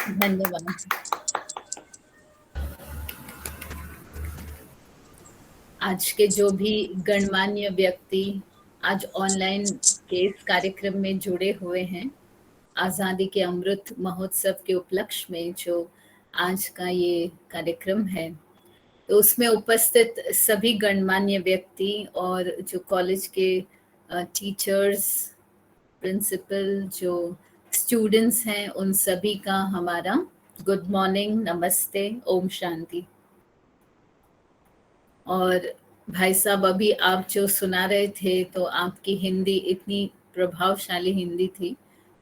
धन्यवाद। आज के जो भी गणमान्य व्यक्ति आज ऑनलाइन के इस कार्यक्रम में जुड़े हुए हैं, आज़ादी के अमृत महोत्सव के उपलक्ष्य में जो आज का ये कार्यक्रम है, तो उसमें उपस्थित सभी गणमान्य व्यक्ति और जो कॉलेज के टीचर्स, प्रिंसिपल, जो स्टूडेंट्स हैं, उन सभी का हमारा गुड मॉर्निंग, नमस्ते, ओम शांति। और भाई साहब, अभी आप जो सुना रहे थे, तो आपकी हिंदी इतनी प्रभावशाली हिंदी थी,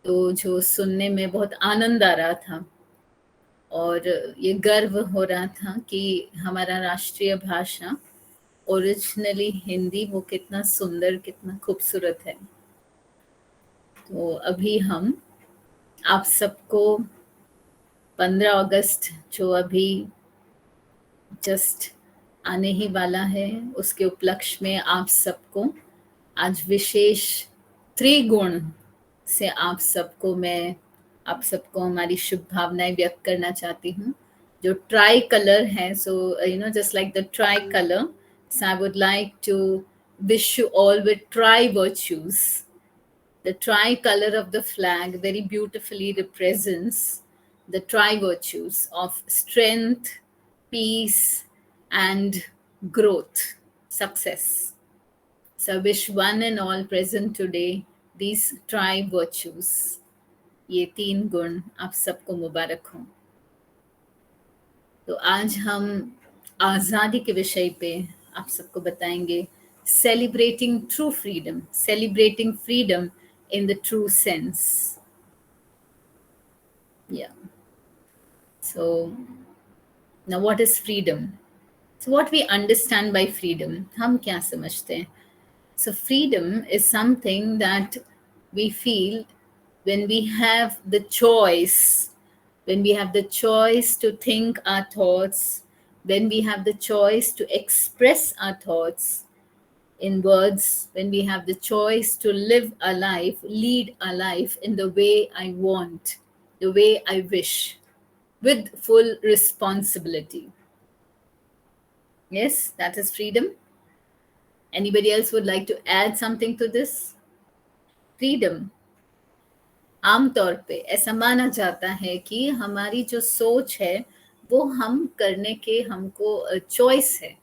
तो जो सुनने में बहुत आनंद आ रहा था और ये गर्व हो रहा था कि हमारा राष्ट्रीय भाषा ओरिजिनली हिंदी वो कितना सुंदर, कितना खूबसूरत है। तो अभी हम आप सबको 15 अगस्त जो अभी जस्ट आने ही वाला है, उसके उपलक्ष्य में आप सबको आज विशेष त्रिगुण से आप सबको हमारी शुभ भावनाएं व्यक्त करना चाहती हूँ। जो ट्राई कलर है, so just like the try colour, so I would like to wish you all with tri virtues. The tricolor of the flag very beautifully represents the tri virtues of strength, peace, and growth, success. So I wish one and all present today these tri virtues. ये 3 गुण आप सबको मुबारक हो। तो आज हम आज़ादी के विषय पे आप सबको बताएंगे, celebrating true freedom, celebrating freedom in the true sense. Yeah. So now what is freedom? So what we understand by freedom, हम क्या समझते हैं? So freedom is something that we feel when we have the choice, when we have the choice to think our thoughts, when we have the choice to express our thoughts in words, when we have the choice to live a life, lead a life in the way I want, the way I wish, with full responsibility. Yes, that is freedom. Anybody else would like to add something to this? Freedom आमतौर पे ऐसा माना जाता है कि हमारी जो सोच है वो हम करने के हमको चॉइस है,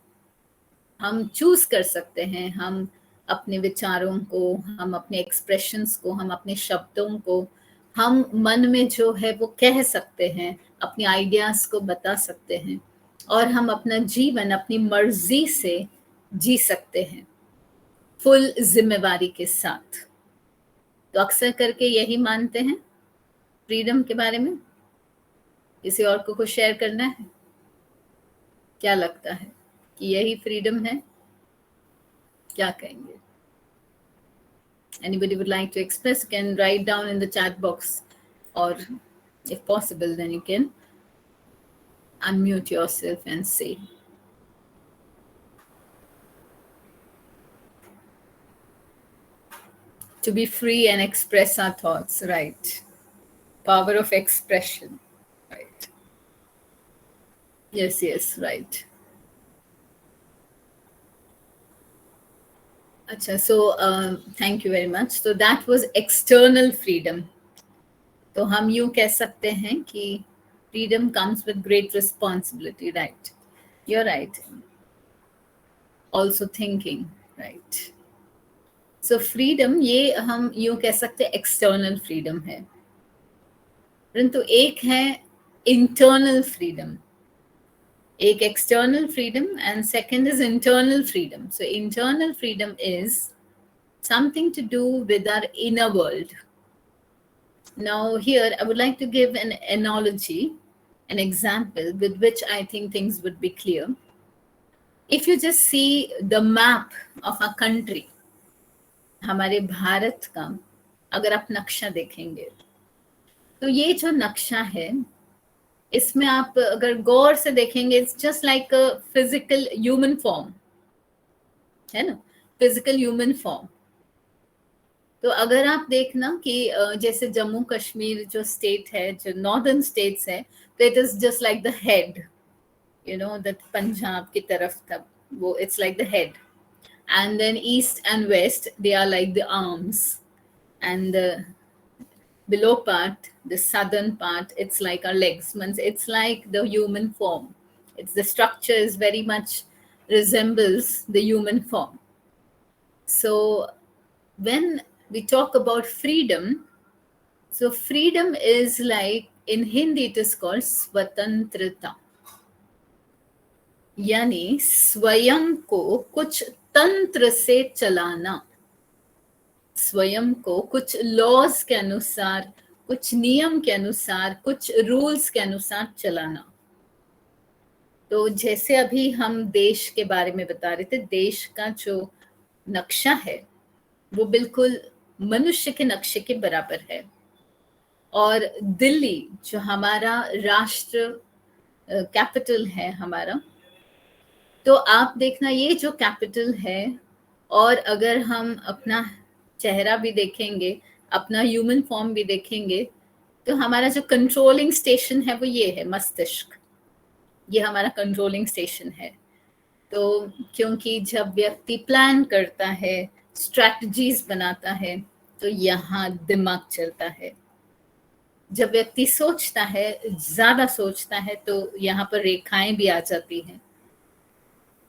हम चूज कर सकते हैं, हम अपने विचारों को, हम अपने एक्सप्रेशंस को, हम अपने शब्दों को, हम मन में जो है वो कह सकते हैं, अपने आइडियाज को बता सकते हैं और हम अपना जीवन अपनी मर्जी से जी सकते हैं, फुल जिम्मेवारी के साथ। तो अक्सर करके यही मानते हैं फ्रीडम के बारे में। किसी और को कुछ शेयर करना है? क्या लगता है कि यही फ्रीडम है? क्या कहेंगे? Anybody would like to express, can write down in the chat box, or if possible, then you can unmute yourself and say. To be free and express our thoughts, right? Power of expression, right? Yes, yes, right. Acha, so thank you very much. So that was external freedom. तो हम यूं कह सकते हैं कि freedom comes with great responsibility, right? You're right. Also thinking, right? So freedom ये हम यूं कह सकते हैं external freedom है, परंतु एक है internal freedom, एक external freedom and second is internal freedom. So internal freedom is something to do with our inner world. Now here I would like to give an analogy, an example with which I think things would be clear. If you just see the map of a country, हमारे भारत का अगर आप नक्शा देखेंगे, तो ये जो नक्शा है इसमें आप अगर गौर से देखेंगे, it's just like a physical human form, है ना, फिजिकल ह्यूमन फॉर्म। तो अगर आप देखना कि जैसे जम्मू कश्मीर जो स्टेट है, जो नॉर्दर्न स्टेट्स है, तो it is just like the head, you know, that Punjab की तरफ तक वो it's like the head, and then east and west they are like the arms, and the below part, the southern part, it's like our legs. Means it's like the human form. It's the structure is very much resembles the human form. So when we talk about freedom, so freedom is like in Hindi it is called swatantrata, यानी स्वयं को कुछ तंत्र से चलाना, स्वयं को कुछ लॉज के अनुसार, कुछ नियम के अनुसार, कुछ रूल्स के अनुसार चलाना। तो जैसे अभी हम देश के बारे में बता रहे थे, देश का जो नक्शा है वो बिल्कुल मनुष्य के नक्शे के बराबर है। और दिल्ली जो हमारा राष्ट्र कैपिटल है हमारा, तो आप देखना ये जो कैपिटल है, और अगर हम अपना चेहरा भी देखेंगे, अपना ह्यूमन फॉर्म भी देखेंगे, तो हमारा जो कंट्रोलिंग स्टेशन है वो ये है मस्तिष्क, ये हमारा कंट्रोलिंग स्टेशन है। तो क्योंकि जब व्यक्ति प्लान करता है, स्ट्रैटेजीज बनाता है, तो यहाँ दिमाग चलता है। जब व्यक्ति सोचता है, ज्यादा सोचता है, तो यहाँ पर रेखाएं भी आ जाती हैं,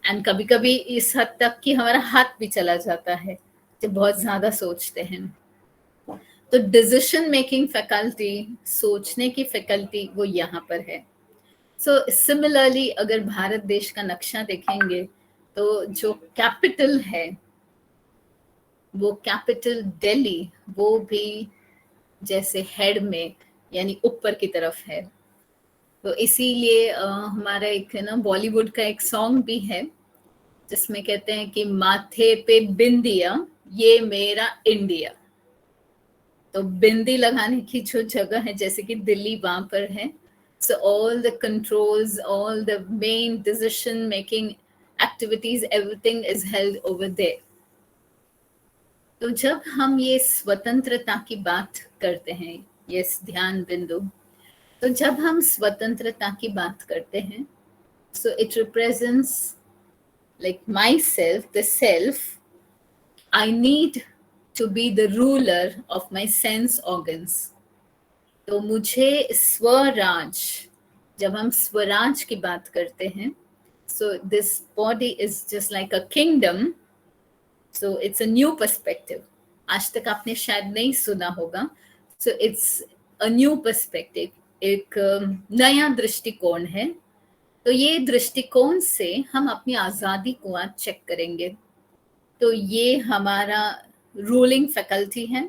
एंड कभी कभी इस हद तक कि हमारा हाथ भी चला जाता है जब बहुत ज्यादा सोचते हैं। तो डिसीजन मेकिंग फैकल्टी, सोचने की फैकल्टी, वो यहाँ पर है। सो सिमिलरली अगर भारत देश का नक्शा देखेंगे, तो जो कैपिटल है वो कैपिटल दिल्ली, वो भी जैसे हेड में यानी ऊपर की तरफ है। तो इसीलिए हमारा एक है ना बॉलीवुड का एक सॉन्ग भी है जिसमें कहते हैं कि माथे पे बिंदिया, ये मेरा इंडिया। तो बिंदी लगाने की जो जगह है जैसे कि दिल्ली, वहां पर है। So all the controls, all the main decision making activities, everything is held over there. तो जब हम ये स्वतंत्रता की बात करते हैं, ये ध्यान बिंदु, तो जब हम स्वतंत्रता की बात करते हैं, so it represents like myself, the self, I need to be the ruler of my sense organs. तो मुझे स्वराज, जब हम स्वराज की बात करते हैं, so this body is just like a kingdom, so it's a new perspective. आज तक आपने शायद नहीं सुना होगा, so it's a new perspective, एक नया दृष्टिकोण है। तो ये दृष्टिकोण से हम अपनी आजादी को आज चेक करेंगे। तो ये हमारा रूलिंग फैकल्टी है,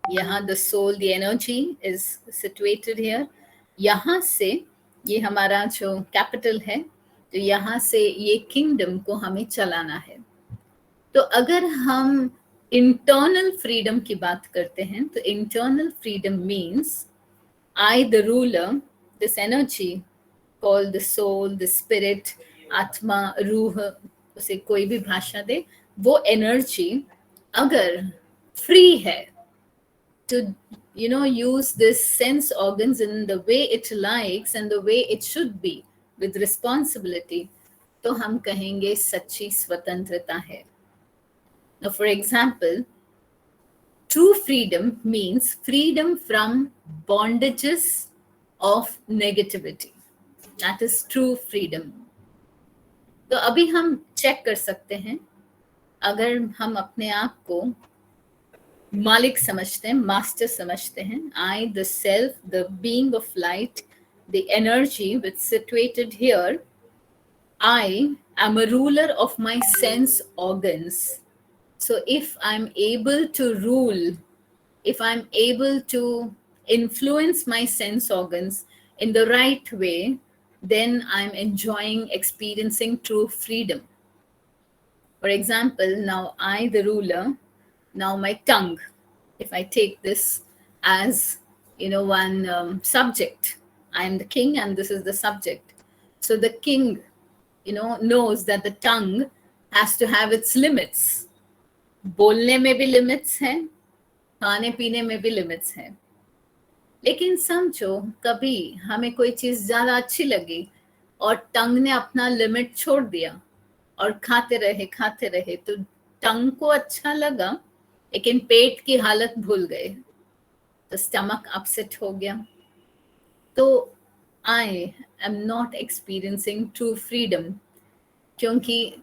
यहाँ the soul, the energy is situated here. यहाँ से ये हमारा जो कैपिटल है, तो यहाँ से ये किंगडम को हमें चलाना है। तो अगर हम इंटरनल फ्रीडम की बात करते हैं, तो internal freedom means I the ruler, this energy called the soul, the spirit, आत्मा, रूह, उसे कोई भी भाषा दे, वो एनर्जी अगर फ्री है to use this sense organs in the way it likes and the way it should be with responsibility, तो हम कहेंगे सच्ची स्वतंत्रता है। Now for example, true freedom means freedom from bondages of negativity. That is true freedom. तो अभी हम check कर सकते हैं, अगर हम अपने आप को मालिक समझते हैं, मास्टर समझते हैं, I the self, the being of light, the energy which situated here, I am a ruler of my sense organs. So if I'm able to rule, if I'm able to influence my sense organs in the right way, then I'm enjoying, experiencing true freedom. For example, now I, the ruler, now my tongue, if I take this as, one subject, I am the king and this is the subject. So the king, knows that the tongue has to have its limits. बोलने में भी limits हैं, खाने पीने में भी limits हैं। लेकिन समझो कभी हमें कोई चीज ज्यादा अच्छी लगी और टंग ने अपना लिमिट छोड़ दिया और खाते रहे, तो टंग को अच्छा लगा लेकिन पेट की हालत भूल गए, तो स्टमक अपसेट हो गया। तो I am not experiencing true freedom, क्योंकि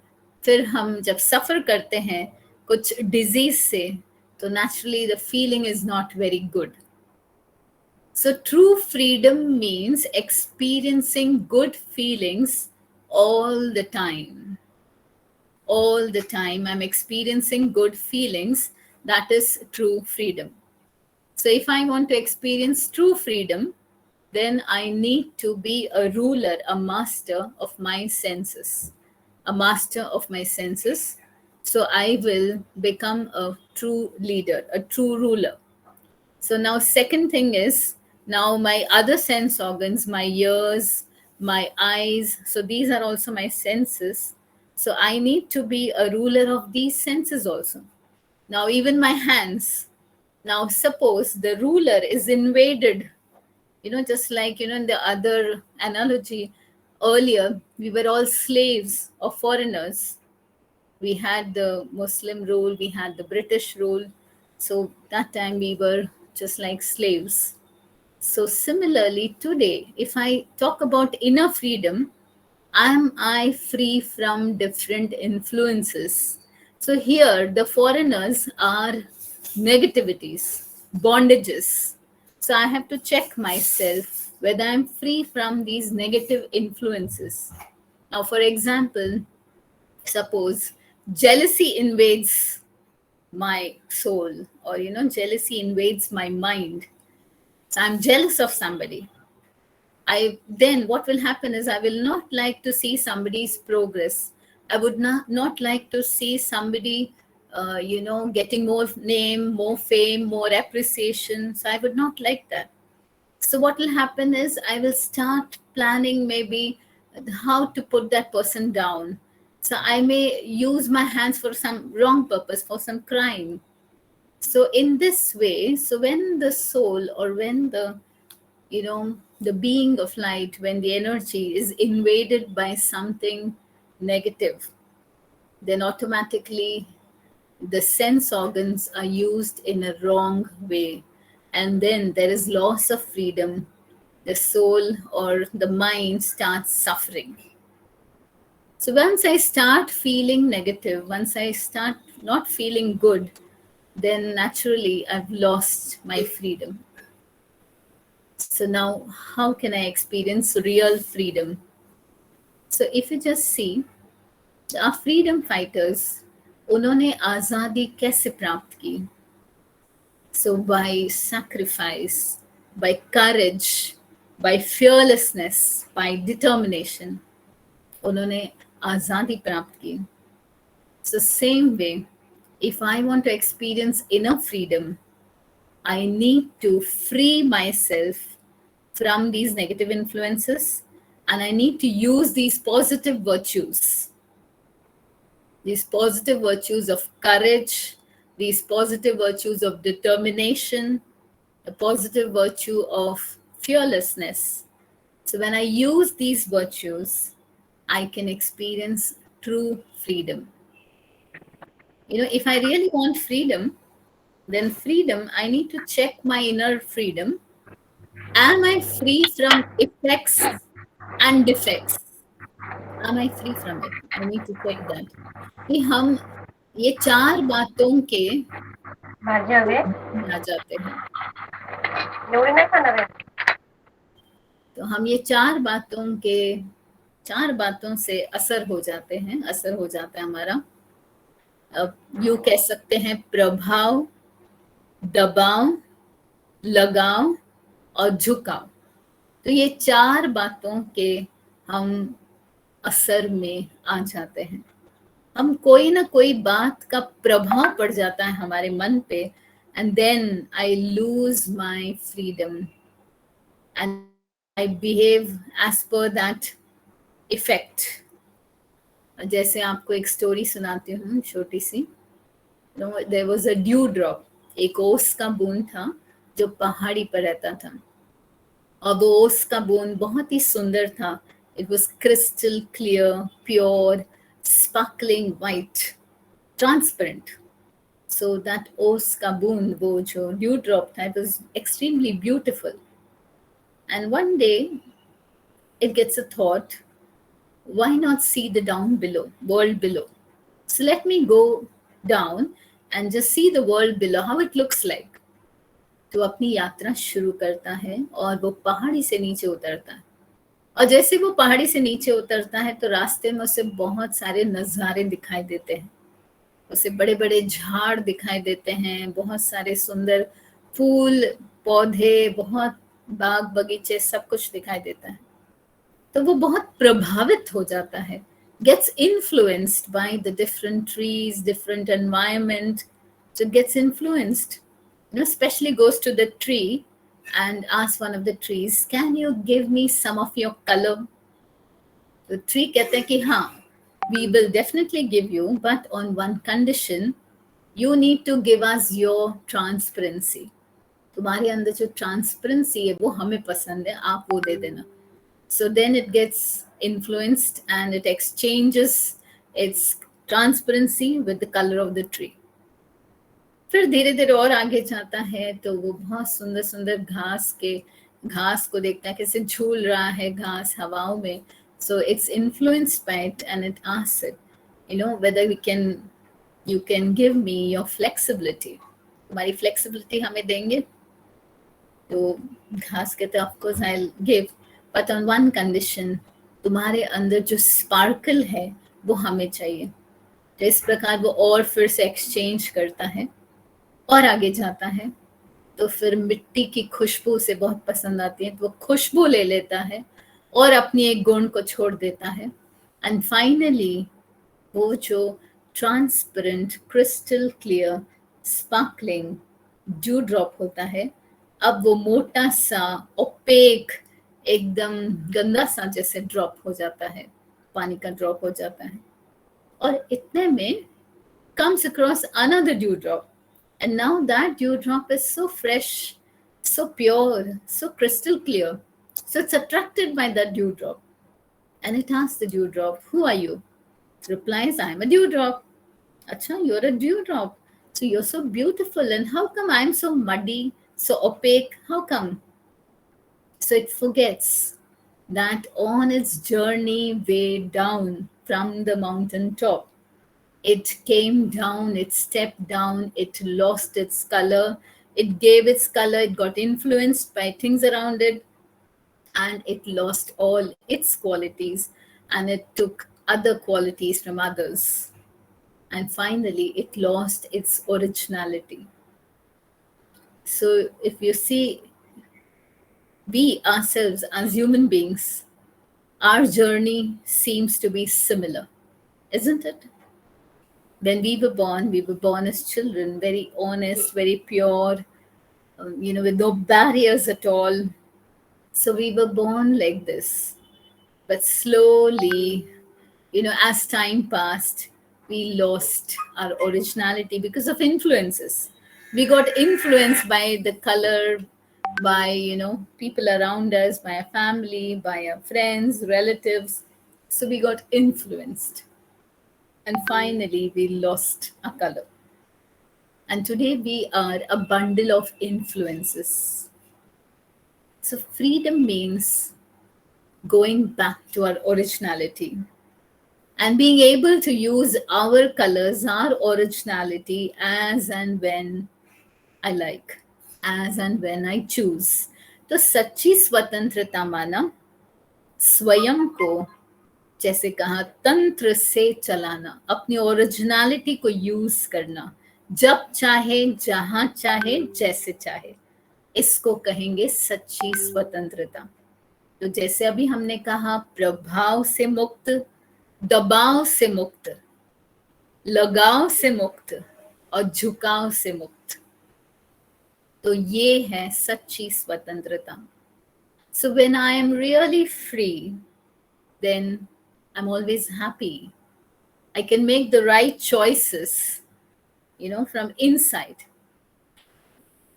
फिर हम जब सफर करते हैं कुछ डिजीज से, तो naturally the feeling is not very good. So true freedom means experiencing good feelings all the time. All the time I'm experiencing good feelings. That is true freedom. So if I want to experience true freedom, then I need to be a ruler, a master of my senses. A master of my senses. So I will become a true leader, a true ruler. So now second thing is, now my other sense organs, my ears, my eyes, so these are also my senses. So I need to be a ruler of these senses also. Now even my hands. Now suppose the ruler is invaded, just like, in the other analogy earlier, we were all slaves of foreigners. We had the Muslim rule, we had the British rule. So that time we were just like slaves. So similarly, today, if I talk about inner freedom, am I free from different influences? So here, the foreigners are negativities, bondages. So I have to check myself whether I'm free from these negative influences. Now, for example, suppose jealousy invades my soul, or jealousy invades my mind. So I'm jealous of somebody. I then what will happen is I will not like to see somebody's progress. I would not like to see somebody getting more name, more fame, more appreciation. So I would not like that. So what will happen is I will start planning maybe how to put that person down. So I may use my hands for some wrong purpose, for some crime. So in this way, so when the soul, or when the being of light, when the energy is invaded by something negative, then automatically the sense organs are used in a wrong way, and then there is loss of freedom. The soul or the mind starts suffering. So once I start feeling negative, once I start not feeling good, then naturally I've lost my freedom. So now how can I experience real freedom? So if you just see, our freedom fighters, उन्होंने आज़ादी कैसे प्राप्त की? So by sacrifice, by courage, by fearlessness, by determination, उन्होंने आज़ादी प्राप्त की. So same way, if I want to experience inner freedom, I need to free myself from these negative influences, and I need to use these positive virtues of courage, these positive virtues of determination, the positive virtue of fearlessness. So when I use these virtues, I can experience true freedom. If I really want freedom, then freedom, I need to check my inner freedom. Am I free from effects and defects? Am I free from it? I need to check that. कि हम ये चार बातों के आ जाते हैं, तो हम ये चार बातों से असर हो जाते हैं, हमारा. यूं कह सकते हैं प्रभाव, दबाव, लगाव और झुकाव. तो ये चार बातों के हम असर में आ जाते हैं. हम कोई ना कोई बात का प्रभाव पड़ जाता है हमारे मन पे, and then I lose my freedom and I behave as per that effect. जैसे आपको एक स्टोरी सुनाती हूँ छोटी सी. There was a dew drop, एक ओस का बूंद था जो पहाड़ी पर रहता था, और वो ओस का बूंद बहुत ही सुंदर था. It was crystal clear, pure, sparkling white, transparent. So that ओस का बूंद, वो जो ड्यू ड्रॉप था, it was extremely beautiful. And one day it gets a thought, why not see the down below, world below? So let me go down and just see the world below, how it looks like. तो अपनी यात्रा शुरू करता है और वो पहाड़ी से नीचे उतरता है. और जैसे वो पहाड़ी से नीचे उतरता है तो रास्ते में उसे बहुत सारे नज़ारे दिखाई देते हैं. उसे बड़े बड़े झाड़ दिखाई देते हैं, बहुत सारे सुंदर फूल पौधे, बहुत बाग बगीचे, सब कुछ दिखाई देता है. तो वो बहुत प्रभावित हो जाता है, gets influenced by the different trees, different environment. So gets influenced, especially goes to the tree and asks one of the trees, can you give me some of your color? The tree कहते हैं कि हाँ, we will definitely give you, but on one condition, you need to give us your transparency. तुम्हारे अंदर जो transparency है वो हमें पसंद है, आप वो दे देना. So then it gets influenced and it exchanges its transparency with the color of the tree. फिर धीरे धीरे और आगे जाता है तो वो बहुत सुंदर सुंदर घास को देखता है, कैसे झूल रहा है घास हवाओं में. So it's influenced by it and it asks it, whether you can give me your flexibility. तुम्हारी flexibility हमें देंगे? तो घास कहते हैं, of course I'll give, but on one condition, तुम्हारे अंदर जो स्पार्कल है वो हमें चाहिए. तो इस प्रकार वो और फिर से एक्सचेंज करता है और आगे जाता है. तो फिर मिट्टी की खुशबू उसे बहुत पसंद आती है, तो वो खुशबू ले लेता है और अपनी एक गुण को छोड़ देता है. एंड फाइनली वो जो transparent, crystal clear, sparkling dew drop होता है, अब वो मोटा सा, ओपेक, एकदम गंदा सा जैसे ड्रॉप हो जाता है, पानी का ड्रॉप हो जाता है. और इतने में comes across another dewdrop, and now that dewdrop is so fresh, so pure, so crystal clear. So it's attracted by that dewdrop, and it asks the dewdrop, "Who are you?" It replies, "I'm a dewdrop." Acha, you're a dewdrop. So you're so beautiful, and how come I'm so muddy, so opaque? How come? So it forgets that on its journey way down from the mountain top, it came down, it stepped down, it lost its color, it gave its color, it got influenced by things around it, and it lost all its qualities, and it took other qualities from others. And finally, it lost its originality. So if you see, we ourselves as human beings, our journey seems to be similar, isn't it? When we were born as children, very honest, very pure, with no barriers at all. So we were born like this. But slowly, as time passed, we lost our originality because of influences. We got influenced by the color, by, people around us, by our family, by our friends, relatives. So we got influenced. And finally, we lost our color. And today we are a bundle of influences. So freedom means going back to our originality and being able to use our colors, our originality as and when I like, as and when I choose. तो सच्ची स्वतंत्रता माना स्वयं को, जैसे कहा, तंत्र से चलाना, अपनी ओरिजिनलिटी को यूज करना, जब चाहे, जहां चाहे, जैसे चाहे, इसको कहेंगे सच्ची स्वतंत्रता. तो जैसे अभी हमने कहा, प्रभाव से मुक्त, दबाव से मुक्त, लगाव से मुक्त और झुकाव से मुक्त. तो ये है सच्ची स्वतंत्रता. So when I am really free, then I'm always happy. I can make the right choices from inside.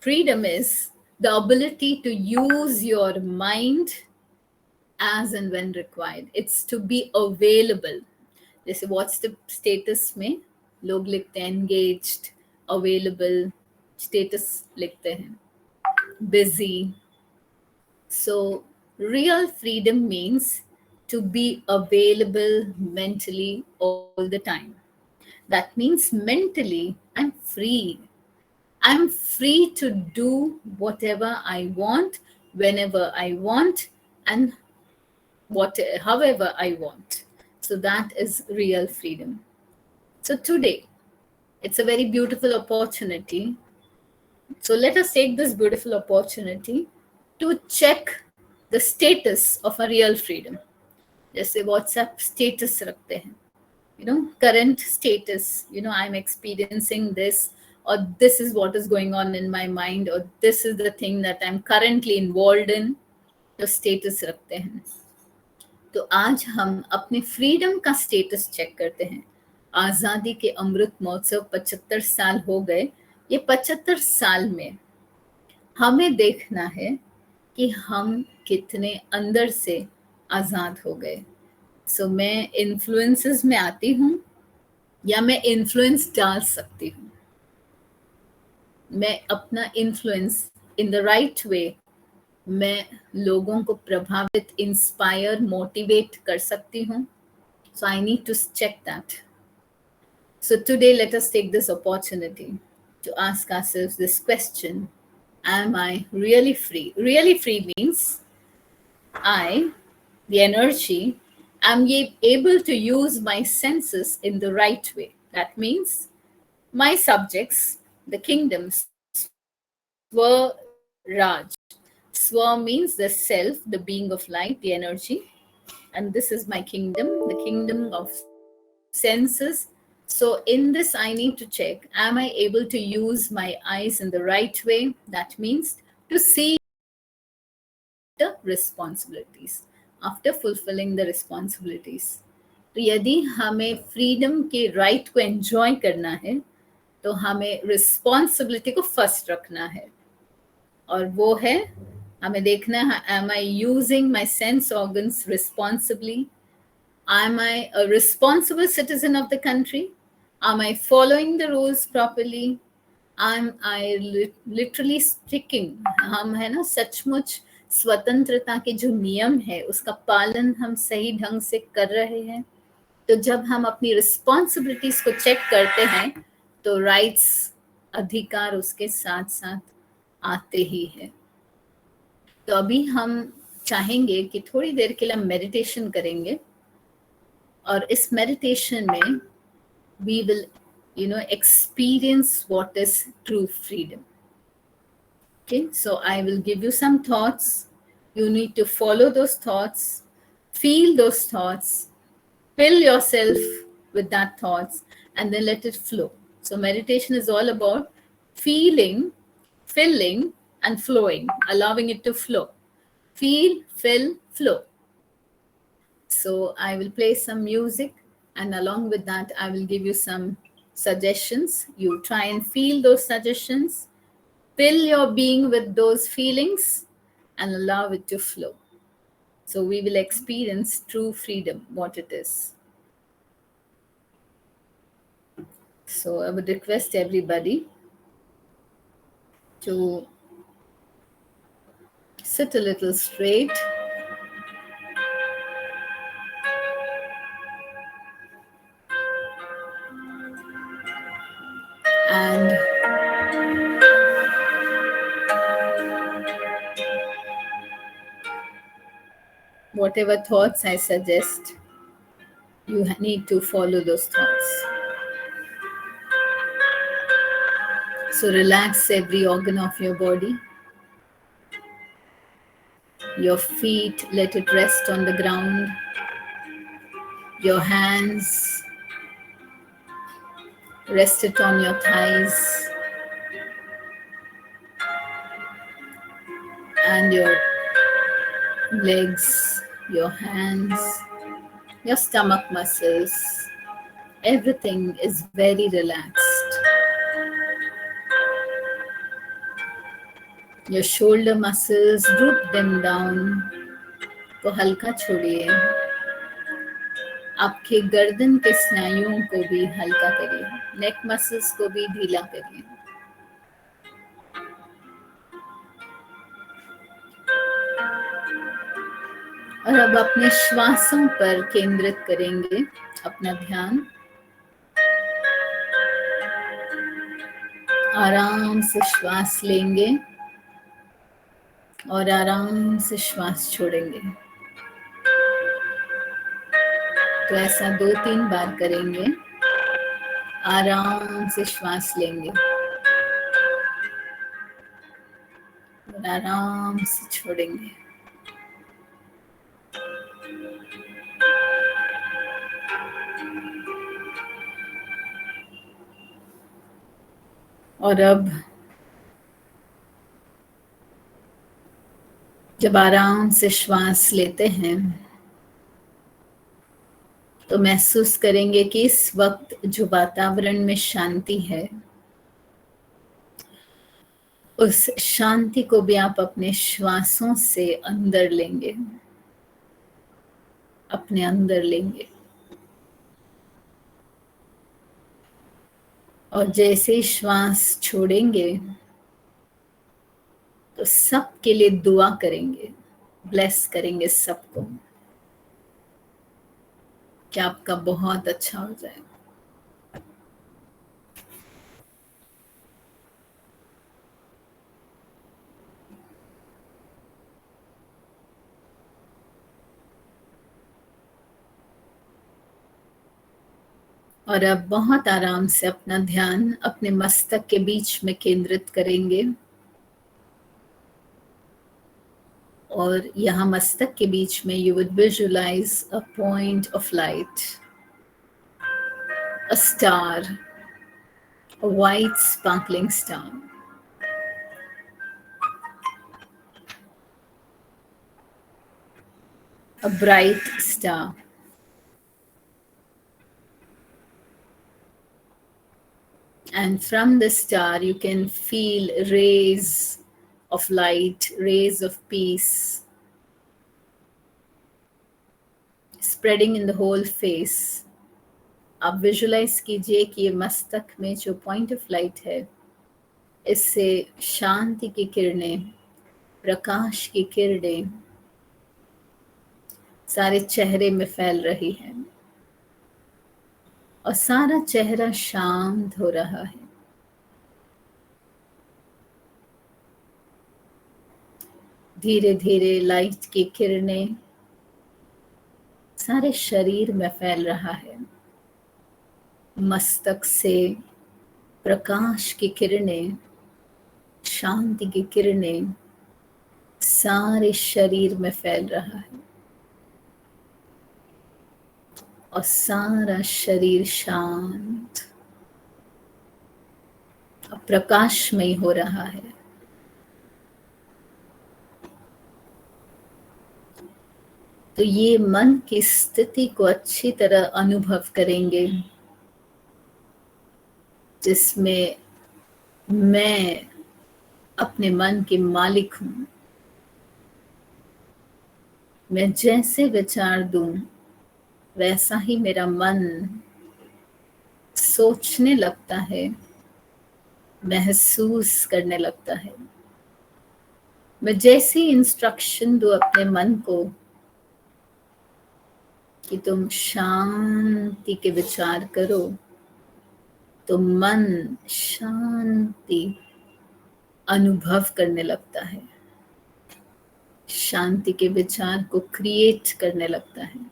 Freedom is the ability to use your mind as and when required. It's to be available. जैसे what's the status में लोग लिखते हैं engaged, available, status लिखते हैं busy. So real freedom means to be available mentally all the time. That means mentally I'm free. I'm free to do whatever I want, whenever I want, and however I want. So that is real freedom. So today, it's a very beautiful opportunity. So let us take this beautiful opportunity to check the status of a real freedom. जैसे WhatsApp status रखते हैं, current status, I'm experiencing this, or this is what is going on in my mind, or this is the thing that I'm currently involved in. तो status रखते हैं. तो आज हम अपने फ्रीडम का स्टेटस चेक करते हैं. आज़ादी के अमृत महोत्सव 75 साल हो गए. ये 75 साल में हमें देखना है कि हम कितने अंदर से आज़ाद हो गए. सो मैं इन्फ्लुएंसेस में आती हूँ या मैं इन्फ्लुएंस डाल सकती हूँ. मैं अपना influence in the right way, मैं लोगों को प्रभावित, इंस्पायर, मोटिवेट कर सकती हूँ. So I need to check that. So today, let us take this opportunity to ask ourselves this question: am I really free? Really free means I, the energy, am able to use my senses in the right way. That means my subjects, the kingdoms, Swaraj. Swa means the self, the being of light, the energy. And this is my kingdom, the kingdom of senses. So in this, I need to check, am I able to use my eyes in the right way? That means to see the responsibilities, after fulfilling the responsibilities. तो यदि हमें freedom के right को enjoy करना है तो हमें responsibility को फर्स्ट रखना है. और वो है, हमें देखना है, am I using my sense organs responsibly? Am I a responsible citizen of the country? Am I following the rules properly? Am I literally sticking? हम है ना सचमुच स्वतंत्रता के जो नियम है उसका पालन हम सही ढंग से कर रहे हैं. तो जब हम अपनी रिस्पॉन्सिबिलिटीज को चेक करते हैं तो राइट्स, अधिकार उसके साथ साथ आते ही है. तो अभी हम चाहेंगे कि थोड़ी देर के लिए हम मेडिटेशन करेंगे. और इस मेडिटेशन में we will experience what is true freedom. Okay, so I will give you some thoughts. You need to follow those thoughts, feel those thoughts, fill yourself with that thoughts, and then let it flow. So meditation is all about feeling, filling, and flowing, allowing it to flow. Feel, fill, flow. So I will play some music, and along with that, I will give you some suggestions. You try and feel those suggestions, fill your being with those feelings, and allow it to flow. So we will experience true freedom, what it is. So I would request everybody to sit a little straight. And whatever thoughts I suggest, you need to follow those thoughts. So relax every organ of your body. Your feet, let it rest on the ground. Your hands, rest it on your thighs. And your legs, your hands, your stomach muscles, everything is very relaxed. Your shoulder muscles, droop them down. को हल्का छोड़िए. आपके गर्दन के स्नायुओं को भी हल्का करिए. नेक मसल्स को भी ढीला करिए. और अब अपने श्वासों पर केंद्रित करेंगे अपना ध्यान. आराम से श्वास लेंगे और आराम से श्वास छोड़ेंगे. तो ऐसा 2-3 बार करेंगे. आराम से श्वास लेंगे और आराम से छोड़ेंगे. और अब जब आराम से श्वास लेते हैं तो महसूस करेंगे कि इस वक्त जो वातावरण में शांति है, उस शांति को भी आप अपने श्वासों से अंदर लेंगे, अपने अंदर लेंगे. और जैसे ही श्वास छोड़ेंगे तो सबके लिए दुआ करेंगे, ब्लेस करेंगे सबको कि आपका बहुत अच्छा हो जाए. और अब बहुत आराम से अपना ध्यान अपने मस्तक के बीच में केंद्रित करेंगे. और यहाँ मस्तक के बीच में you would visualize a point of light, a star, a white sparkling star. A bright star. And from the star you can feel rays of light, rays of peace spreading in the whole face. आप visualise कीजिए कि ये मस्तक में जो point of light है, इससे शांति की किरणें, प्रकाश की किरणें सारे चेहरे में फैल रही है और सारा चेहरा शांत हो रहा है. धीरे धीरे लाइट की किरणें सारे शरीर में फैल रहा है. मस्तक से प्रकाश की किरणें, शांति की किरणें सारे शरीर में फैल रहा है और सारा शरीर शांत और प्रकाशमय हो रहा है. तो ये मन की स्थिति को अच्छी तरह अनुभव करेंगे जिसमें मैं अपने मन की मालिक हूँ. मैं जैसे विचार दूं वैसा ही मेरा मन सोचने लगता है, महसूस करने लगता है. मैं जैसी इंस्ट्रक्शन दूं अपने मन को कि तुम शांति के विचार करो, तो मन शांति अनुभव करने लगता है, शांति के विचार को क्रिएट करने लगता है.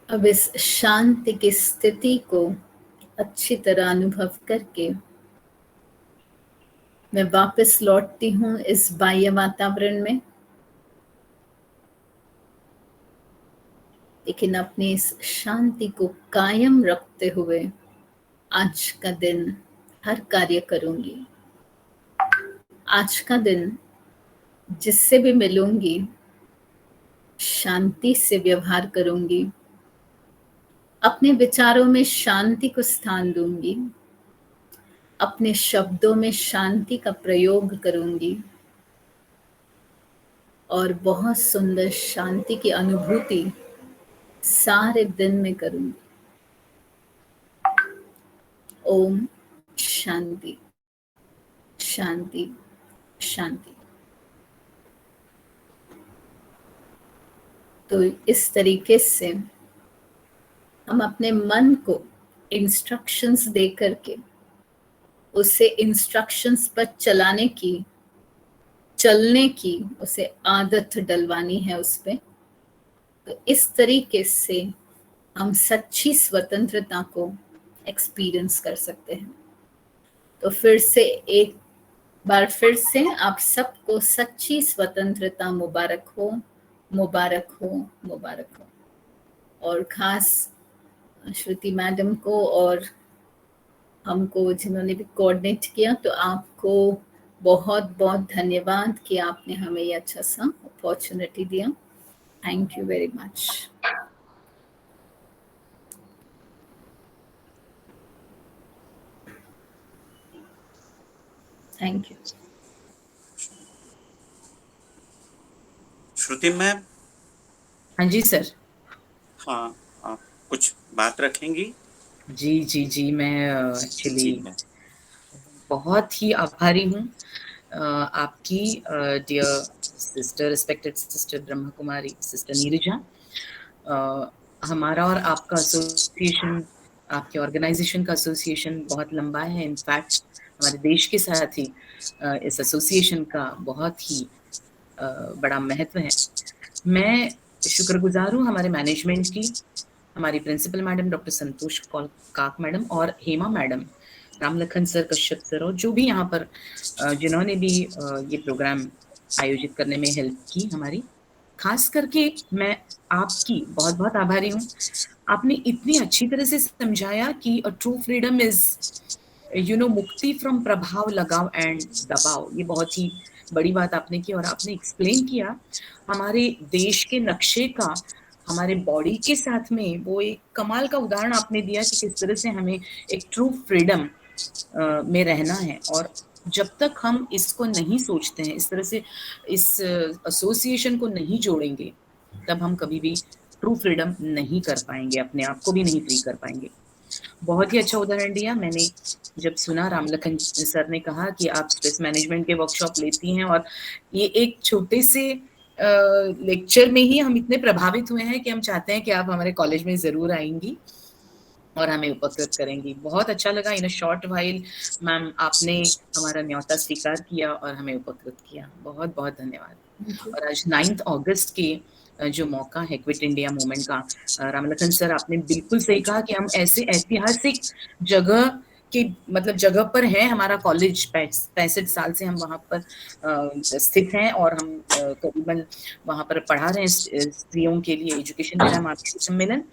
अब इस शांति की स्थिति को अच्छी तरह अनुभव करके मैं वापस लौटती हूँ इस बाह्य वातावरण में, लेकिन अपनी इस शांति को कायम रखते हुए आज का दिन हर कार्य करूंगी. आज का दिन जिससे भी मिलूँगी, शांति से व्यवहार करूँगी, अपने विचारों में शांति को स्थान दूँगी, अपने शब्दों में शांति का प्रयोग करूँगी और बहुत सुंदर शांति की अनुभूति सारे दिन में करूँगी। ओम शांति, शांति, शांति। तो इस तरीके से हम अपने मन को इंस्ट्रक्शंस दे करके उसे इंस्ट्रक्शंस पर चलने की उसे आदत डलवानी है उस पे। तो इस तरीके से हम सच्ची स्वतंत्रता को एक्सपीरियंस कर सकते हैं। तो फिर से एक बार फिर से आप सबको सच्ची स्वतंत्रता मुबारक हो, मुबारक हो, मुबारक हो। और खास श्रुति मैडम को और हमको जिन्होंने भी कोऑर्डिनेट किया, तो आपको बहुत बहुत धन्यवाद कि आपने हमें ये अच्छा सा अपॉर्चुनिटी दिया। Thank you very much. Thank you. Shruti ma'am. हाँ जी सर। हाँ, आप कुछ बात रखेंगी? जी जी जी, मैं एक्चुअली बहुत ही आभारी हूँ आपकी dear sister, respected sister Brahma Kumari, sister Neeraja. हमारा और आपका एसोसिएशन, आपके ऑर्गेनाइजेशन का एसोसिएशन बहुत लंबा है। इनफैक्ट हमारे देश के साथ ही इस एसोसिएशन का बहुत ही बड़ा महत्व है। मैं शुक्रगुजार हूँ हमारे मैनेजमेंट की, हमारी प्रिंसिपल मैडम डॉक्टर संतोष काक मैडम और Hema madam, Ramlakhan sir, Kashyap sir और जो भी यहाँ पर जिन्होंने भी ये प्रोग्राम आयोजित करने में हेल्प की हमारी। खास करके मैं आपकी बहुत बहुत आभारी हूँ। आपने इतनी अच्छी तरह से समझाया कि अ ट्रू फ्रीडम इज मुक्ति फ्रॉम प्रभाव, लगाव एंड दबाव। ये बहुत ही बड़ी बात आपने की और आपने एक्सप्लेन किया हमारे देश के नक्शे का हमारे बॉडी के साथ में। वो एक कमाल का उदाहरण आपने दिया कि किस तरह से हमें एक ट्रू फ्रीडम में रहना है। और जब तक हम इसको नहीं सोचते हैं, इस तरह से इस एसोसिएशन को नहीं जोड़ेंगे, तब हम कभी भी ट्रू फ्रीडम नहीं कर पाएंगे, अपने आप को भी नहीं फ्री कर पाएंगे। बहुत ही अच्छा उदाहरण दिया। मैंने जब सुना रामलखन सर ने कहा कि आप स्ट्रेस मैनेजमेंट के वर्कशॉप लेती हैं और ये एक छोटे से लेक्चर में ही हम इतने प्रभावित हुए हैं कि हम चाहते हैं कि आप हमारे कॉलेज में जरूर आएंगी और हमें उपकृत करेंगी। बहुत अच्छा लगा। इन अ शॉर्ट व्हाइल मैम आपने हमारा न्योता स्वीकार किया और हमें उपकृत किया। बहुत बहुत धन्यवाद। और आज 9 अगस्त के जो मौका है क्विट इंडिया मूवमेंट का, रामलखन सर आपने बिल्कुल सही कहा कि हम ऐसे ऐतिहासिक जगह के मतलब जगह पर हैं। हमारा कॉलेज 65 साल से हम वहाँ पर स्थित हैं और हम करीबन वहाँ पर पढ़ा रहे हैं स्त्रियों के लिए, एजुकेशन दे रहा है मार्केट सम्मेलन।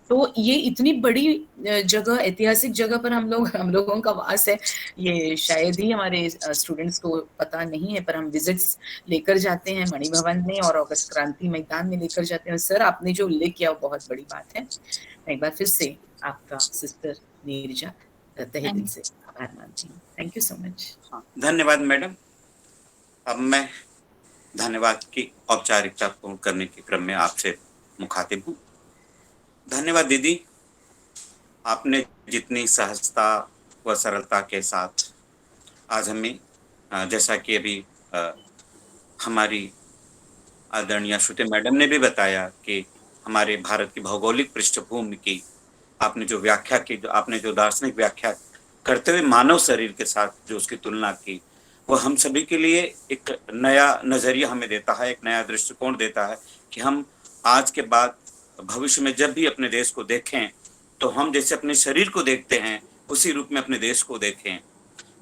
तो ये इतनी बड़ी जगह, ऐतिहासिक जगह पर हम लोगों का वास है, ये शायद ही हमारे स्टूडेंट्स को पता नहीं है। पर हम विजिट्स लेकर जाते हैं मणि भवन में और अगस्त क्रांति मैदान में लेकर जाते हैं। सर आपने जो उल्लेख किया वो बहुत बड़ी बात है। मैं एक बार फिर से आपका सिस्टर नीरजा तहे दिल से आभार मानती हूँ। Thank you so much. धन्यवाद मैडम। अब मैं धन्यवाद की औपचारिकता पूर्ण करने के क्रम में आपसे मुखातिब हूँ। धन्यवाद दीदी, आपने जितनी सहजता व सरलता के साथ आज हमें, जैसा कि अभी हमारी आदरणीय श्रुति मैडम ने भी बताया कि हमारे भारत की भौगोलिक पृष्ठभूमि की आपने जो व्याख्या की, जो आपने जो दार्शनिक व्याख्या करते हुए मानव शरीर के साथ जो उसकी तुलना की, वो हम सभी के लिए एक नया नजरिया हमें देता है, एक नया दृष्टिकोण देता है कि हम आज के बाद भविष्य में जब भी अपने देश को देखें तो हम जैसे अपने शरीर को देखते हैं उसी रूप में अपने देश को देखें।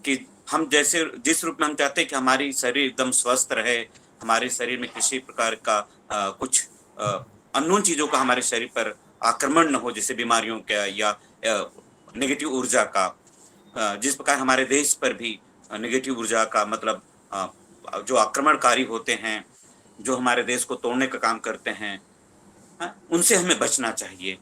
कि हम जैसे जिस रूप में हम चाहते हैं कि हमारी शरीर एकदम स्वस्थ रहे, हमारे शरीर में किसी प्रकार का कुछ अननोन चीजों का हमारे शरीर पर आक्रमण न हो, जैसे बीमारियों का या नेगेटिव ऊर्जा का। जिस प्रकार हमारे देश पर भी नेगेटिव ऊर्जा का मतलब जो आक्रमणकारी होते हैं, जो हमारे देश को तोड़ने का काम करते हैं, उनसे हमें बचना चाहिए।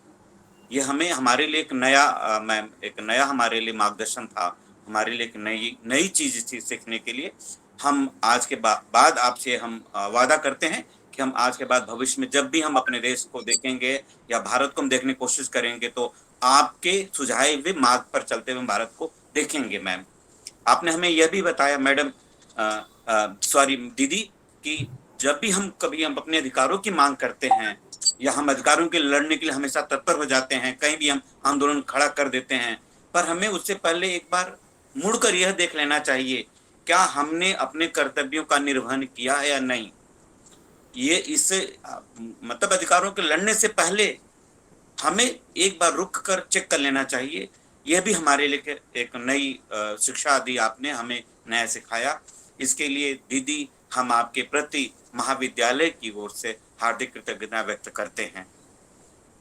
ये हमें हमारे लिए एक नया हमारे लिए मार्गदर्शन था, हमारे लिए एक नई चीज थी सीखने के लिए। हम आज के बाद आपसे हम वादा करते हैं कि हम आज के बाद भविष्य में जब भी हम अपने देश को देखेंगे या भारत को हम देखने की कोशिश करेंगे तो आपके सुझाए हुए मार्ग पर चलते हुए भारत को देखेंगे। मैम, आपने हमें यह भी बताया मैडम, सॉरी दीदी, कि जब भी हम अपने अधिकारों की मांग करते हैं या हम अधिकारों के लड़ने के लिए हमेशा तत्पर हो जाते हैं, कहीं भी हम आंदोलन खड़ा कर देते हैं, पर हमें उससे पहले एक बार मुड़कर यह देख लेना चाहिए क्या हमने अपने कर्तव्यों का निर्वहन किया है या नहीं। ये इससे मतलब अधिकारों के लड़ने से पहले हमें एक बार रुक कर चेक कर लेना चाहिए। यह भी हमारे लिए एक नई शिक्षा दी आपने, हमें नया सिखाया। इसके लिए दीदी हम आपके प्रति महाविद्यालय की ओर से हार्दिक कृतज्ञता व्यक्त करते हैं।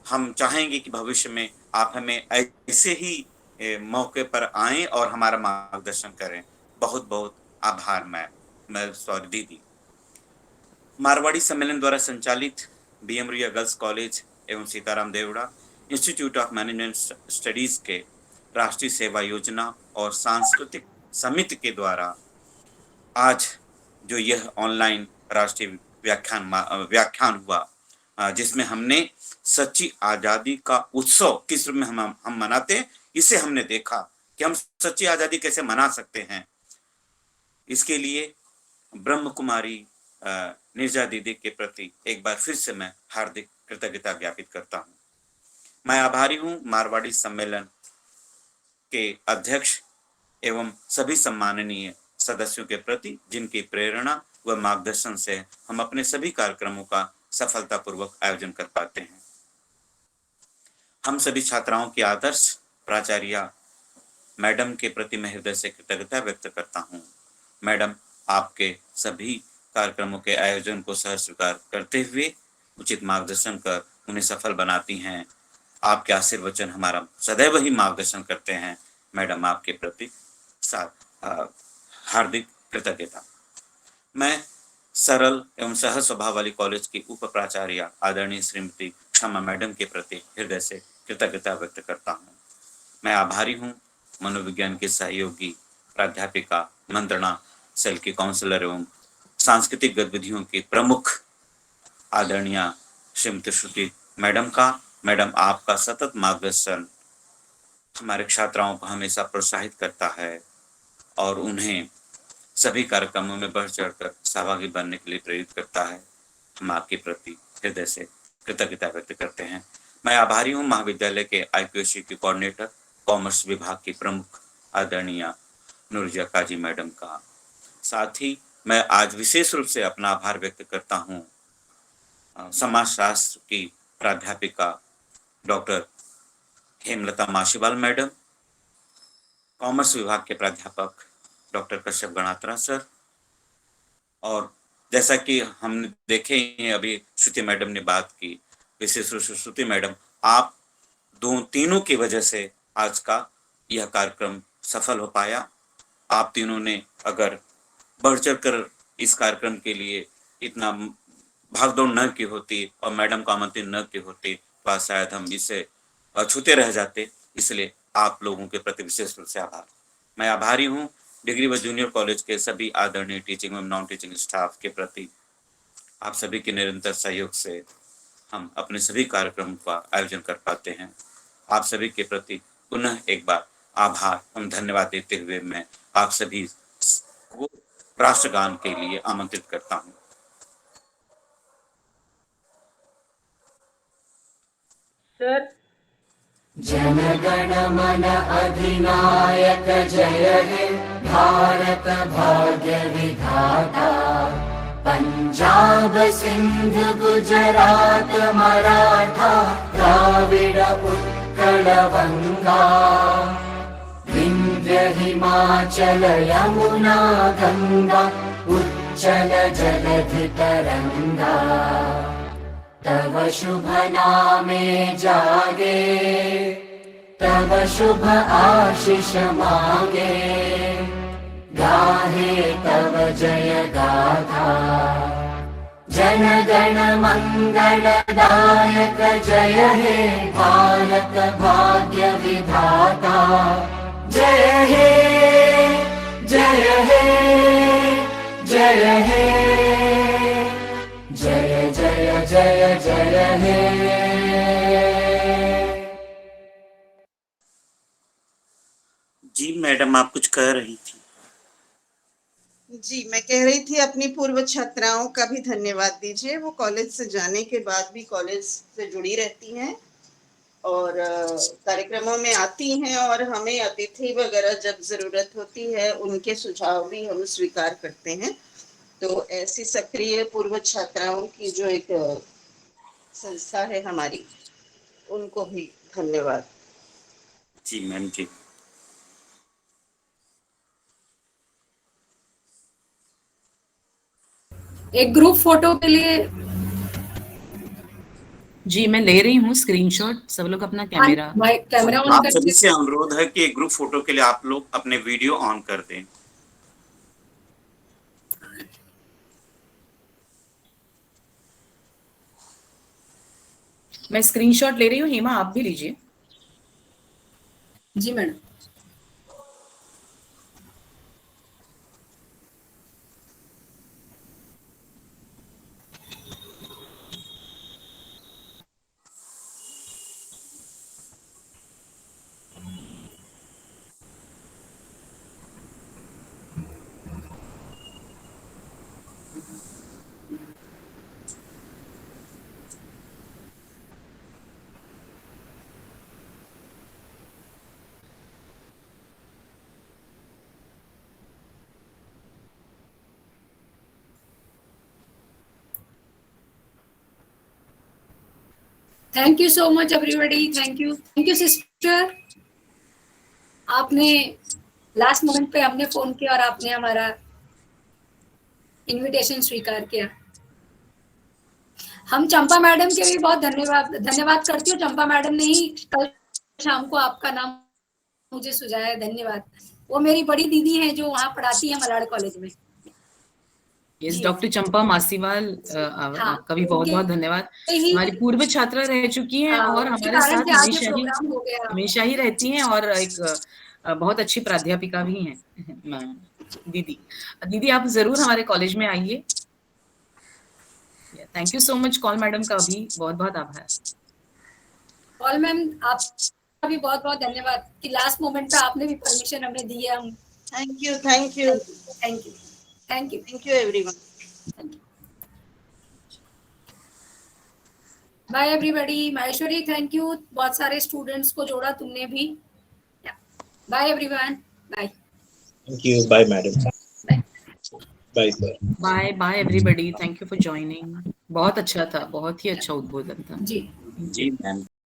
हम चाहेंगे कि भविष्य में आप हमें ऐसे ही मौके पर आएं और हमारा मार्गदर्शन करें। बहुत बहुत आभार मैं सॉरी दीदी। मारवाड़ी सम्मेलन द्वारा संचालित BM रुइया गर्ल्स कॉलेज एवं Sitaram Deora institute of management studies के राष्ट्रीय सेवा योजना और सांस्कृतिक समिति के द्वारा आज जो यह ऑनलाइन राष्ट्रीय व्याख्यान हुआ, जिसमें हमने सच्ची आजादी का उत्सव किस रूप में हम मनाते हैं, इसे हमने देखा कि हम सच्ची आजादी कैसे मना सकते हैं। इसके लिए ब्रह्म कुमारी नीरजा दीदी के प्रति एक बार फिर से मैं हार्दिक कृतज्ञता ज्ञापित करता हूँ। मैं आभारी हूँ मारवाड़ी सम्मेलन के अध्यक्ष एवं सभी सम्माननीय सदस्यों के प्रति, जिनकी प्रेरणा व मार्गदर्शन से हम अपने सभी कार्यक्रमों का सफलतापूर्वक आयोजन कर पाते हैं। हम सभी छात्राओं की आदर्श प्राचार्य मैडम के प्रति मैं हृदय से कृतज्ञता व्यक्त करता हूँ। मैडम आपके सभी कार्यक्रमों के आयोजन को सह स्वीकार करते हुए उचित मार्गदर्शन कर उन्हें सफल बनाती हैं। आपके आशीर्वचन हमारा सदैव ही मार्गदर्शन करते हैं। मैडम आपके प्रति हार्दिक कृतज्ञता। मैं सरल एवं सहज स्वभाव वाली कॉलेज की उप प्राचार्य आदरणीय श्रीमती क्षमा मैडम के प्रति हृदय से कृतज्ञता व्यक्त करता हूँ। मैं आभारी हूँ मनोविज्ञान की सहयोगी प्राध्यापिका, मंत्रणा सेल की काउंसलर एवं सांस्कृतिक गतिविधियों की प्रमुख आदरणीय श्रीमती श्रुति मैडम का। मैडम आपका सतत मार्गदर्शन हमारे छात्राओं को हमेशा प्रोत्साहित करता है और उन्हें सभी कार्यक्रमों में बढ़ चढ़कर सहभागी बनने के लिए प्रेरित करता है। हम आपके प्रति हृदय से कृतज्ञता व्यक्त करते हैं। मैं आभारी हूँ महाविद्यालय के IPOC की कोऑर्डिनेटर, कॉमर्स विभाग की प्रमुख आदरणीय नूरजा काजी मैडम का। साथ ही मैं आज विशेष रूप से अपना आभार व्यक्त करता हूँ समाजशास्त्र की प्राध्यापिका डॉक्टर हेमलता माशीवाल मैडम, कॉमर्स विभाग के प्राध्यापक डॉक्टर कश्यप गणात्रा सर, और जैसा कि हमने देखे अभी श्रुति मैडम ने बात की, विशेष रूप से श्रुति मैडम, आप तीनों की वजह से आज का यह कार्यक्रम सफल हो पाया। आप तीनों ने अगर बढ़ चढ़ कर इस कार्यक्रम के लिए इतना भागदौड़ न की होती और मैडम को आमंत्रित न की होती तो शायद हम इसे अछूते रह जाते। इसलिए आप लोगों के प्रति विशेष रूप से आभार। मैं आभारी हूँ डिग्री व जूनियर कॉलेज के सभी आदरणीय टीचिंग एवं नॉन टीचिंग स्टाफ के प्रति। आप सभी के निरंतर सहयोग से हम अपने सभी कार्यक्रमों का आयोजन कर पाते हैं। आप सभी के प्रति पुनः एक बार आभार एवं धन्यवाद देते हुए मैं आप सभी को राष्ट्रगान के लिए आमंत्रित करता हूँ। सर। जन गण मन अधिनायक जय हे भारत भाग्य विधाता। पंजाब सिंध गुजरात मराठा द्राविड़ उत्कल बंगा। विंध्य हिमाचल यमुना गंगा उच्चल जलधि तरंगा। तव शुभ नामे जागे तव शुभ आशीष मांगे। गाहे तव जय गाथा। जन गण मंगलदायक जय हे भारत भाग्य विधाता। जय हे जय हे जय हे जय जय जय जय हे। जी मैडम, आप कुछ कह रही थी। जी, मैं कह रही थी अपनी पूर्व छात्राओं का भी धन्यवाद दीजिए। वो कॉलेज से जाने के बाद भी कॉलेज से जुड़ी रहती हैं और कार्यक्रमों में आती हैं, और हमें अतिथि वगैरह जब जरूरत होती है उनके सुझाव भी हम स्वीकार करते हैं। तो ऐसी सक्रिय पूर्व छात्राओं की जो एक संस्था है हमारी, उनको भी धन्यवाद। जी मैम जी। एक ग्रुप फोटो के लिए जी मैं ले रही हूँ स्क्रीनशॉट। सब लोग अपना कैमरा ऑन आप कर सभी से अनुरोध है कि ग्रुप फोटो के लिए आप लोग अपने वीडियो ऑन कर दें। मैं स्क्रीनशॉट ले रही हूँ। हेमा आप भी लीजिए। जी madam. Thank you so much everybody. Thank you sister. आपने लास्ट मोमेंट पे हमने फोन किया और आपने हमारा इनविटेशन स्वीकार किया। हम चंपा मैडम के भी बहुत धन्यवाद करती हूँ। चंपा मैडम ने ही कल शाम को आपका नाम मुझे सुझाया। धन्यवाद। वो मेरी बड़ी दीदी हैं जो वहाँ पढ़ाती है मलाड कॉलेज में। यस, डॉक्टर चंपा मासीवाल, आपका भी बहुत बहुत धन्यवाद। हमारी पूर्व छात्रा रह चुकी हैं और हमारे साथ हमेशा ही रहती हैं, और एक बहुत अच्छी प्राध्यापिका भी हैं दीदी आप जरूर हमारे कॉलेज में आइए। Thank you so much. Call madam का भी बहुत बहुत आभार। कॉल मैम आपका भी बहुत बहुत धन्यवाद कि लास्ट मोमेंट पे आपने भी परमिशन हमें दी है। हम thank you thank you thank you thank you thank you everyone. Bye everybody. Maheshwari thank you. बहुत सारे स्टूडेंट्स को जोड़ा तुमने भी। Bye everyone. Bye. Thank you. Bye madam. Bye sir. Bye bye everybody. Thank you for joining. बहुत अच्छा था, बहुत ही अच्छा उद्बोधन था। जी जी मैम।